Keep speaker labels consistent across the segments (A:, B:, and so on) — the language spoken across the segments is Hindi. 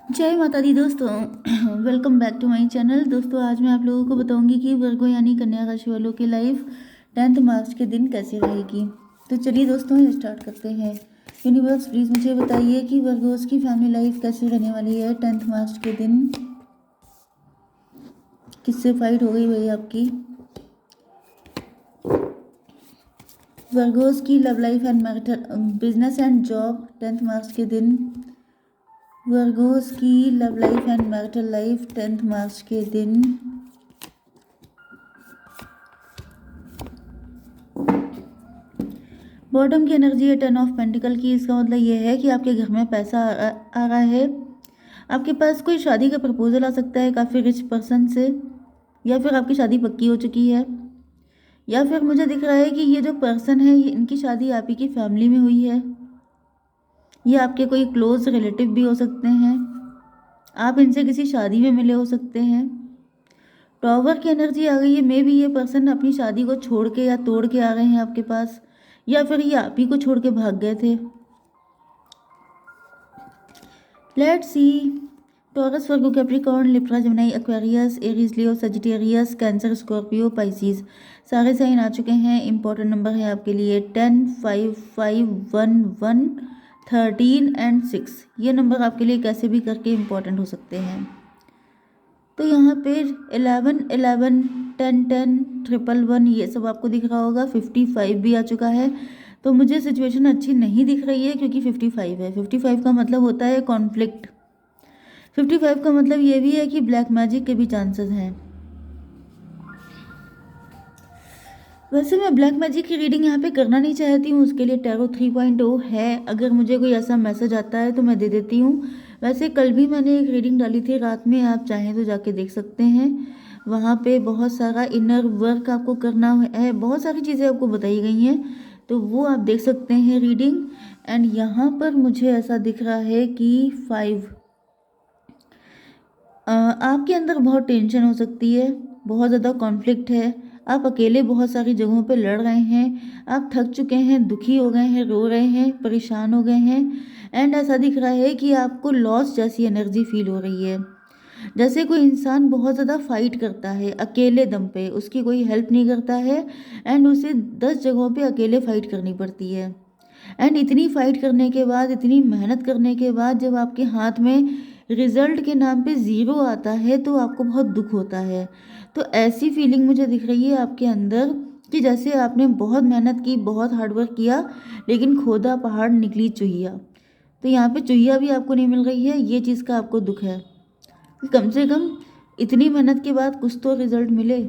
A: जय माता दी दोस्तों। Welcome back to my channel. दोस्तों आज मैं आप लोगों को बताऊंगी कि वर्गो यानी कन्या राशि वालों की लाइफ 10 मार्च के दिन कैसी रहेगी। तो चलिए दोस्तों स्टार्ट करते हैं। यूनिवर्स प्लीज़ मुझे बताइए कि वर्गोस की फैमिली लाइफ कैसी रहने वाली है 10 मार्च के दिन। किससे फाइट हो गई भाई आपकी? वर्गोस की love life and marital business and job 10 मार्च के दिन। वर्गोस की love life and marital life 10 मार्च के दिन। बॉटम की एनर्जी है 10 ऑफ पेंटिकल की। इसका मतलब ये है कि आपके घर में पैसा आ रहा है। आपके पास कोई शादी का प्रपोजल आ सकता है काफ़ी रिच पर्सन से, या फिर आपकी शादी पक्की हो चुकी है, या फिर मुझे दिख रहा है कि ये जो पर्सन है इनकी शादी आप ही की फैमिली में हुई है। ये आपके कोई क्लोज रिलेटिव भी हो सकते हैं। आप इनसे किसी शादी में मिले हो सकते हैं। टॉवर की एनर्जी आ गई है। मे बी ये पर्सन अपनी शादी को छोड़ के या तोड़ के आ गए हैं आपके पास, या फिर ये आप ही को छोड़ के भाग गए थे। Let's see. Taurus, Virgo, Capricorn, Libra, Gemini, Aquarius, Aries, Leo, Sagittarius, cancer, Scorpio, Pisces सारे साइन आ चुके हैं। इंपॉर्टेंट नंबर है आपके लिए 10, 5, 5, 1, 1, 13 एंड 6। ये नंबर आपके लिए कैसे भी करके इंपॉर्टेंट हो सकते हैं। तो यहाँ पे 11, 11, 10, 10, 111 ये सब आपको दिख रहा होगा। 55 भी आ चुका है। तो मुझे सिचुएशन अच्छी नहीं दिख रही है क्योंकि 55 है। 55 का मतलब होता है कॉन्फ्लिक्ट। 55 का मतलब ये भी है कि ब्लैक मैजिक के भी चांसेस हैं। वैसे मैं ब्लैक मैजिक की रीडिंग यहाँ पे करना नहीं चाहती हूँ, उसके लिए टैरो 3.0 है। अगर मुझे कोई ऐसा मैसेज आता है तो मैं दे देती हूँ। वैसे कल भी मैंने एक रीडिंग डाली थी रात में, आप चाहें तो जाके देख सकते हैं। वहाँ पे बहुत सारा इनर वर्क आपको करना है, बहुत सारी चीज़ें आपको बताई गई हैं, तो वो आप देख सकते हैं रीडिंग। एंड यहाँ पर मुझे ऐसा दिख रहा है कि 5 आपके अंदर बहुत टेंशन हो सकती है, बहुत ज़्यादा कॉन्फ्लिक्ट है। आप अकेले बहुत सारी जगहों पे लड़ रहे हैं, आप थक चुके हैं, दुखी हो गए हैं, रो रहे हैं, परेशान हो गए हैं। एंड ऐसा दिख रहा है कि आपको लॉस जैसी एनर्जी फील हो रही है। जैसे कोई इंसान बहुत ज़्यादा फाइट करता है अकेले दम पे, उसकी कोई हेल्प नहीं करता है, एंड उसे 10 जगहों पे अकेले फाइट करनी पड़ती है। एंड इतनी फाइट करने के बाद, इतनी मेहनत करने के बाद जब आपके हाथ में रिजल्ट के नाम पे ज़ीरो आता है तो आपको बहुत दुख होता है। तो ऐसी फीलिंग मुझे दिख रही है आपके अंदर कि जैसे आपने बहुत मेहनत की, बहुत हार्डवर्क किया, लेकिन खोदा पहाड़ निकली चुहिया। तो यहाँ पे चुहिया भी आपको नहीं मिल रही है, ये चीज़ का आपको दुख है। कम से कम इतनी मेहनत के बाद कुछ तो रिजल्ट मिले।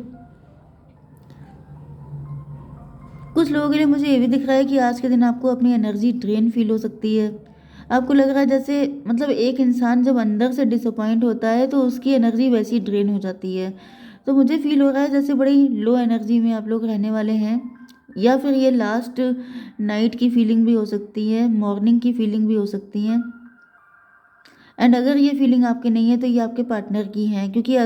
A: कुछ लोगों के लिए मुझे ये भी दिख रहा है कि आज के दिन आपको अपनी एनर्जी ड्रेन फील हो सकती है। आपको लग रहा है जैसे, मतलब एक इंसान जब अंदर से डिसअपॉइंट होता है तो उसकी एनर्जी वैसी ड्रेन हो जाती है। तो मुझे फील हो रहा है जैसे बड़ी लो एनर्जी में आप लोग रहने वाले हैं, या फिर ये लास्ट नाइट की फीलिंग भी हो सकती है, मॉर्निंग की फीलिंग भी हो सकती है। एंड अगर ये फीलिंग आपके नहीं है तो ये आपके पार्टनर की हैं, क्योंकि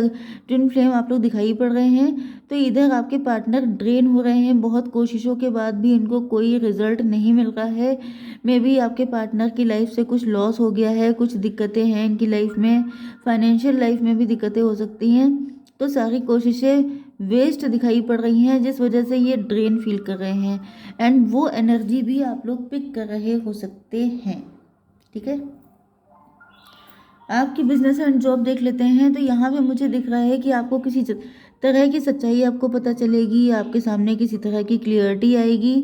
A: ट्विन फ्लेम आप लोग दिखाई पड़ रहे हैं। तो इधर आपके पार्टनर ड्रेन हो रहे हैं, बहुत कोशिशों के बाद भी इनको कोई रिजल्ट नहीं मिल रहा है। मे बी आपके पार्टनर की लाइफ से कुछ लॉस हो गया है, कुछ दिक्कतें हैं इनकी लाइफ में, फाइनेंशियल लाइफ में भी दिक्कतें हो सकती हैं। तो सारी कोशिशें वेस्ट दिखाई पड़ रही हैं, जिस वजह से ये ड्रेन फील कर रहे हैं। एंड वो एनर्जी भी आप लोग पिक कर रहे हो सकते हैं। ठीक है, आपकी बिजनेस एंड जॉब देख लेते हैं। तो यहाँ पे मुझे दिख रहा है कि आपको किसी तरह की सच्चाई आपको पता चलेगी, आपके सामने किसी तरह की क्लियरिटी आएगी।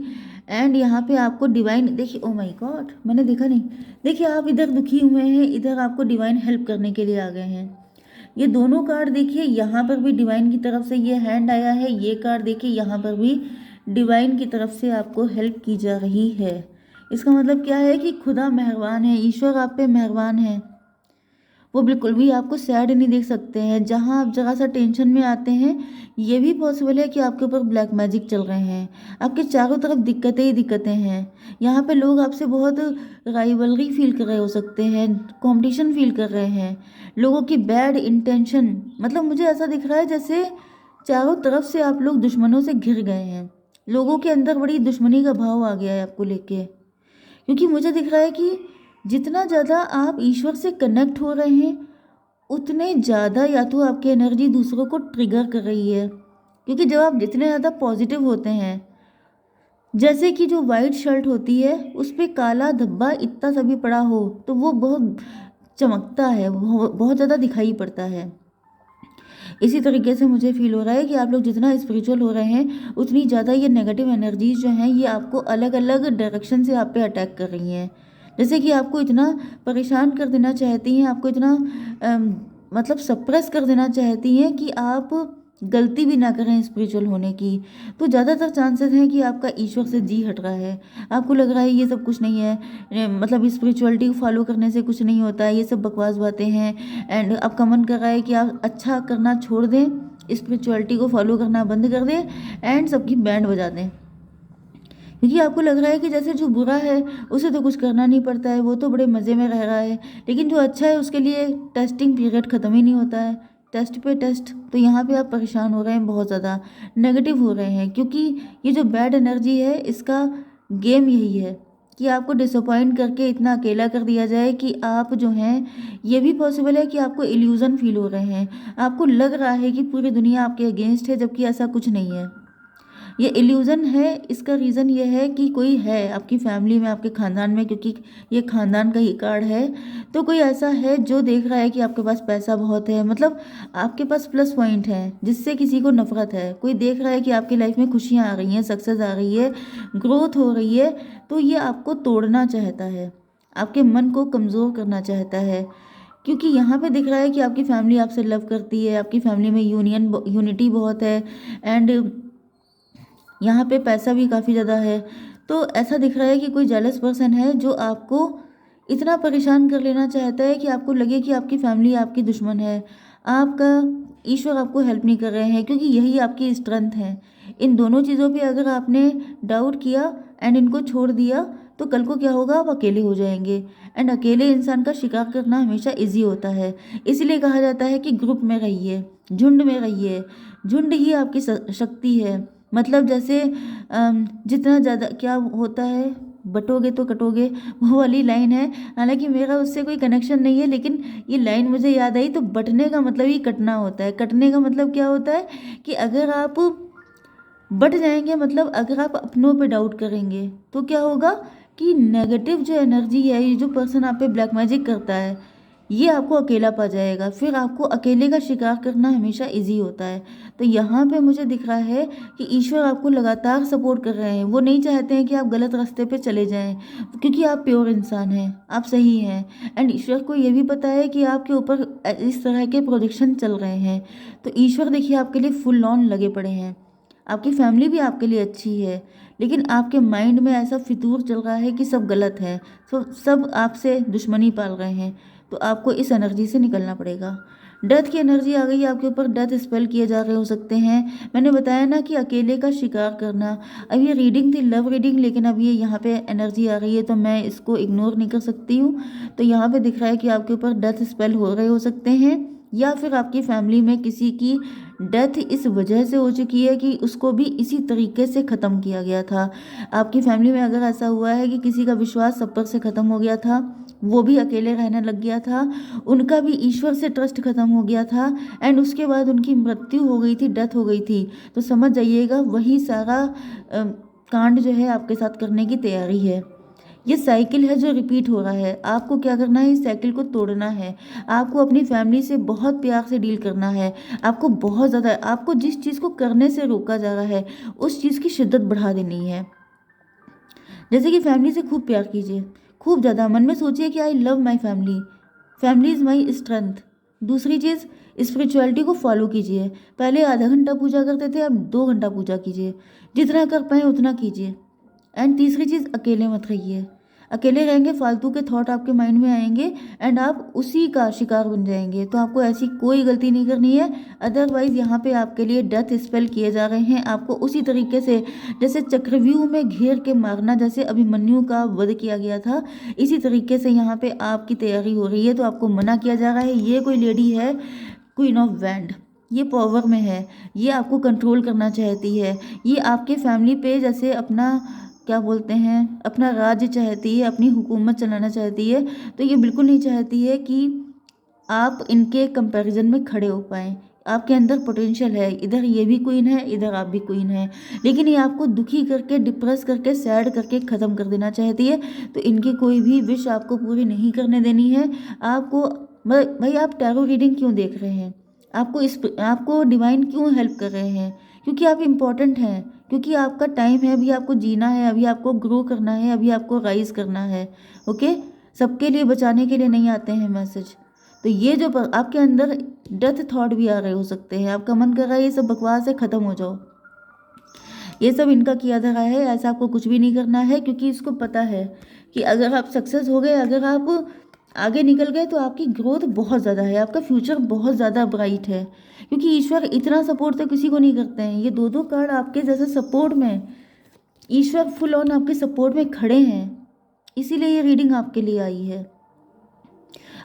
A: एंड यहाँ पे आपको डिवाइन, देखिए, ओ माय गॉड, मैंने देखा नहीं। देखिए आप इधर दुखी हुए हैं, इधर आपको डिवाइन हेल्प करने के लिए आ गए हैं। ये दोनों कार्ड देखिए, यहाँ पर भी डिवाइन की तरफ से ये हैंड आया है, ये कार्ड देखिए, यहाँ पर भी डिवाइन की तरफ से आपको हेल्प की जा रही है। इसका मतलब क्या है कि खुदा मेहरबान है, ईश्वर आप पे मेहरबान है। वो बिल्कुल भी आपको सैड नहीं देख सकते हैं। जहाँ आप जरा सा टेंशन में आते हैं, ये भी पॉसिबल है कि आपके ऊपर ब्लैक मैजिक चल रहे हैं, आपके चारों तरफ दिक्कतें ही दिक्कतें हैं। यहाँ पे लोग आपसे बहुत राइवलरी फील कर रहे हो सकते हैं, कंपटीशन फील कर रहे हैं, लोगों की बैड इंटेंशन। मतलब मुझे ऐसा दिख रहा है जैसे चारों तरफ से आप लोग दुश्मनों से घिर गए हैं, लोगों के अंदर बड़ी दुश्मनी का भाव आ गया है आपको लेके। क्योंकि मुझे दिख रहा है कि जितना ज़्यादा आप ईश्वर से कनेक्ट हो रहे हैं, उतने ज़्यादा या तो आपकी एनर्जी दूसरों को ट्रिगर कर रही है, क्योंकि जब आप जितने ज़्यादा पॉजिटिव होते हैं, जैसे कि जो वाइट शर्ट होती है उस पे काला धब्बा इतना सा भी पड़ा हो तो वो बहुत चमकता है, बहुत ज़्यादा दिखाई पड़ता है। इसी तरीके से मुझे फील हो रहा है कि आप लोग जितना स्पिरिचुअल हो रहे हैं, उतनी ज़्यादा ये नेगेटिव एनर्जीज जो हैं ये आपको अलग अलग डायरेक्शन से आप पे अटैक कर रही हैं। जैसे कि आपको इतना परेशान कर देना चाहती हैं, आपको इतना मतलब सप्रेस कर देना चाहती हैं कि आप गलती भी ना करें स्पिरिचुअल होने की। तो ज़्यादातर चांसेस हैं कि आपका ईश्वर से जी हट रहा है, आपको लग रहा है ये सब कुछ नहीं है, मतलब स्पिरिचुअलिटी को फॉलो करने से कुछ नहीं होता है, ये सब बकवास बातें हैं। एंड आपका मन कर रहा है कि आप अच्छा करना छोड़ दें, स्पिरिचुअलिटी को फॉलो करना बंद कर दें एंड सबकी बैंड बजा दें, क्योंकि आपको लग रहा है कि जैसे जो बुरा है उसे तो कुछ करना नहीं पड़ता है, वो तो बड़े मज़े में रह रहा है, लेकिन जो अच्छा है उसके लिए टेस्टिंग पीरियड ख़त्म ही नहीं होता है, टेस्ट पे टेस्ट। तो यहाँ पे आप परेशान हो रहे हैं, बहुत ज़्यादा नेगेटिव हो रहे हैं, क्योंकि ये जो बैड एनर्जी है इसका गेम यही है कि आपको डिसअपॉइंट करके इतना अकेला कर दिया जाए कि आप जो हैं, ये भी पॉसिबल है कि आपको इल्यूज़न फील हो रहे हैं, आपको लग रहा है कि पूरी दुनिया आपके अगेंस्ट है, जबकि ऐसा कुछ नहीं है। ये इल्यूज़न है, इसका रीज़न ये है कि कोई है आपकी फैमिली में, आपके ख़ानदान में, क्योंकि ये ख़ानदान का ही कार्ड है, तो कोई ऐसा है जो देख रहा है कि आपके पास पैसा बहुत है, मतलब आपके पास प्लस पॉइंट है जिससे किसी को नफरत है। कोई देख रहा है कि आपकी लाइफ में खुशियाँ आ रही हैं, सक्सेस आ रही है, ग्रोथ हो रही है, तो ये आपको तोड़ना चाहता है, आपके मन को कमज़ोर करना चाहता है। क्योंकि यहाँ पे दिख रहा है कि आपकी फैमिली आपसे लव करती है, आपकी फैमिली में यूनिटी बहुत है, एंड यहाँ पे पैसा भी काफ़ी ज़्यादा है। तो ऐसा दिख रहा है कि कोई जेलस पर्सन है जो आपको इतना परेशान कर लेना चाहता है कि आपको लगे कि आपकी फैमिली आपकी दुश्मन है, आपका ईश्वर आपको हेल्प नहीं कर रहे हैं, क्योंकि यही आपकी स्ट्रेंथ है। इन दोनों चीज़ों पे अगर आपने डाउट किया एंड इनको छोड़ दिया तो कल को क्या होगा, आप अकेले हो जाएंगे। एंड अकेले इंसान का शिकार करना हमेशा इजी होता है, इसलिए कहा जाता है कि ग्रुप में रहिए, झुंड में रहिए, झुंड ही आपकी शक्ति है। मतलब जैसे जितना ज़्यादा क्या होता है, बटोगे तो कटोगे, वो वाली लाइन है। हालांकि मेरा उससे कोई कनेक्शन नहीं है, लेकिन ये लाइन मुझे याद आई। तो बटने का मतलब ही कटना होता है, कटने का मतलब क्या होता है कि अगर आप बट जाएंगे, मतलब अगर आप अपनों पे डाउट करेंगे तो क्या होगा कि नेगेटिव जो एनर्जी है, ये जो पर्सन आप पे ब्लैक मैजिक करता है, ये आपको अकेला पा जाएगा, फिर आपको अकेले का शिकार करना हमेशा इजी होता है। तो यहाँ पे मुझे दिख रहा है कि ईश्वर आपको लगातार सपोर्ट कर रहे हैं, वो नहीं चाहते हैं कि आप गलत रास्ते पे चले जाएं, क्योंकि आप प्योर इंसान हैं, आप सही हैं। एंड ईश्वर को ये भी पता है कि आपके ऊपर इस तरह के प्रोजेक्शन चल रहे हैं, तो ईश्वर देखिए आपके लिए फुल ऑन लगे पड़े हैं। आपकी फैमिली भी आपके लिए अच्छी है, लेकिन आपके माइंड में ऐसा फितूर चल रहा है कि सब गलत है, तो सब आपसे दुश्मनी पाल रहे हैं। तो आपको इस एनर्जी से निकलना पड़ेगा। डेथ की एनर्जी आ गई है आपके ऊपर, डेथ स्पेल किए जा रहे हो सकते हैं। मैंने बताया ना कि अकेले का शिकार करना। अब ये रीडिंग थी लव रीडिंग, लेकिन अब ये यहाँ पे एनर्जी आ रही है तो मैं इसको इग्नोर नहीं कर सकती हूँ। तो यहाँ पे दिख रहा है कि आपके ऊपर डेथ स्पेल हो रहे हो सकते हैं, या फिर आपकी फैमिली में किसी की डेथ इस वजह से हो चुकी है कि उसको भी इसी तरीके से ख़त्म किया गया था। आपकी फैमिली में अगर ऐसा हुआ है कि किसी का विश्वास सब पर से ख़त्म हो गया था, वो भी अकेले रहने लग गया था, उनका भी ईश्वर से ट्रस्ट ख़त्म हो गया था, एंड उसके बाद उनकी मृत्यु हो गई थी, डेथ हो गई थी, तो समझ जाइएगा वही सारा कांड जो है आपके साथ करने की तैयारी है। ये साइकिल है जो रिपीट हो रहा है। आपको क्या करना है, इस साइकिल को तोड़ना है। आपको अपनी फैमिली से बहुत प्यार से डील करना है। आपको बहुत ज़्यादा, आपको जिस चीज़ को करने से रोका जा रहा है उस चीज़ की शिद्दत बढ़ा देनी है। जैसे कि फैमिली से खूब प्यार कीजिए, खूब ज़्यादा मन में सोचिए कि I love my family, family is my strength. दूसरी चीज़, स्पिरिचुअलिटी को फॉलो कीजिए। पहले आधा घंटा पूजा करते थे, अब 2 घंटा पूजा कीजिए, जितना कर पाए उतना कीजिए। एंड तीसरी चीज़, अकेले मत रहिए। अकेले रहेंगे फालतू के थॉट आपके माइंड में आएंगे एंड आप उसी का शिकार बन जाएंगे। तो आपको ऐसी कोई गलती नहीं करनी है, अदरवाइज़ यहाँ पे आपके लिए डेथ स्पेल किए जा रहे हैं। आपको उसी तरीके से जैसे चक्रव्यूह में घेर के मारना, जैसे अभिमन्यु का वध किया गया था, इसी तरीके से यहाँ पे आपकी तैयारी हो रही है। तो आपको मना किया जा रहा है। ये कोई लेडी है, क्वीन ऑफ वैंड, ये पावर में है, ये आपको कंट्रोल करना चाहती है, ये आपके फैमिली पे जैसे अपना क्या बोलते हैं, अपना राज्य चाहती है, अपनी हुकूमत चलाना चाहती है, तो ये बिल्कुल नहीं चाहती है कि आप इनके कंपैरिजन में खड़े हो पाएँ। आपके अंदर पोटेंशियल है, इधर ये भी क्वीन है, इधर आप भी क्वीन हैं, लेकिन ये आपको दुखी करके, डिप्रेस करके, सैड करके ख़त्म कर देना चाहती है। तो इनकी कोई भी विश आपको पूरी नहीं करने देनी है। आपको भाई आप टैरो रीडिंग क्यों देख रहे हैं? आपको डिवाइन क्यों हेल्प कर रहे हैं? क्योंकि आप इम्पोर्टेंट हैं, क्योंकि आपका टाइम है, अभी आपको जीना है, अभी आपको ग्रो करना है, अभी आपको राइज करना है। ओके, सबके लिए बचाने के लिए नहीं आते हैं मैसेज। तो ये जो आपके अंदर डेथ थॉट भी आ रहे हो सकते हैं, आपका मन कर रहा है ये सब बकवास है, ख़त्म हो जाओ। ये सब इनका किया जा रहा है, ऐसा आपको कुछ भी नहीं करना है, क्योंकि इसको पता है कि अगर आप सक्सेस हो गए, अगर आप आगे निकल गए, तो आपकी ग्रोथ बहुत ज़्यादा है, आपका फ्यूचर बहुत ज़्यादा ब्राइट है, क्योंकि ईश्वर इतना सपोर्ट तो किसी को नहीं करते हैं। ये दो कार्ड आपके जैसे सपोर्ट में, ईश्वर फुल ऑन आपके सपोर्ट में खड़े हैं, इसीलिए ये रीडिंग आपके लिए आई है।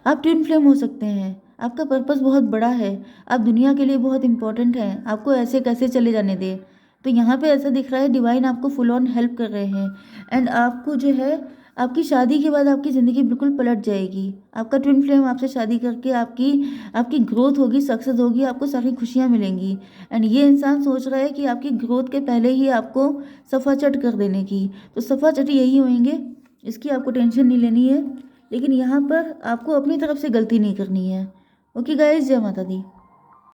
A: आप ट्विन फ्लेम हो सकते हैं, आपका पर्पस बहुत बड़ा है, आप दुनिया के लिए बहुत इंपॉर्टेंट हैं, आपको ऐसे कैसे चले जाने दें। तो यहाँ पे ऐसा दिख रहा है डिवाइन आपको फुल ऑन हेल्प कर रहे हैं, एंड आपको जो है, आपकी शादी के बाद आपकी ज़िंदगी बिल्कुल पलट जाएगी। आपका ट्विन फ्लेम आपसे शादी करके आपकी आपकी ग्रोथ होगी, सक्सेस होगी, आपको सारी खुशियाँ मिलेंगी। एंड ये इंसान सोच रहा है कि आपकी ग्रोथ के पहले ही आपको सफाचट कर देने की, तो सफाचट यही होंगे, इसकी आपको टेंशन नहीं लेनी है। लेकिन यहाँ पर आपको अपनी तरफ से गलती नहीं करनी है। ओके गाइस, जय माता दी।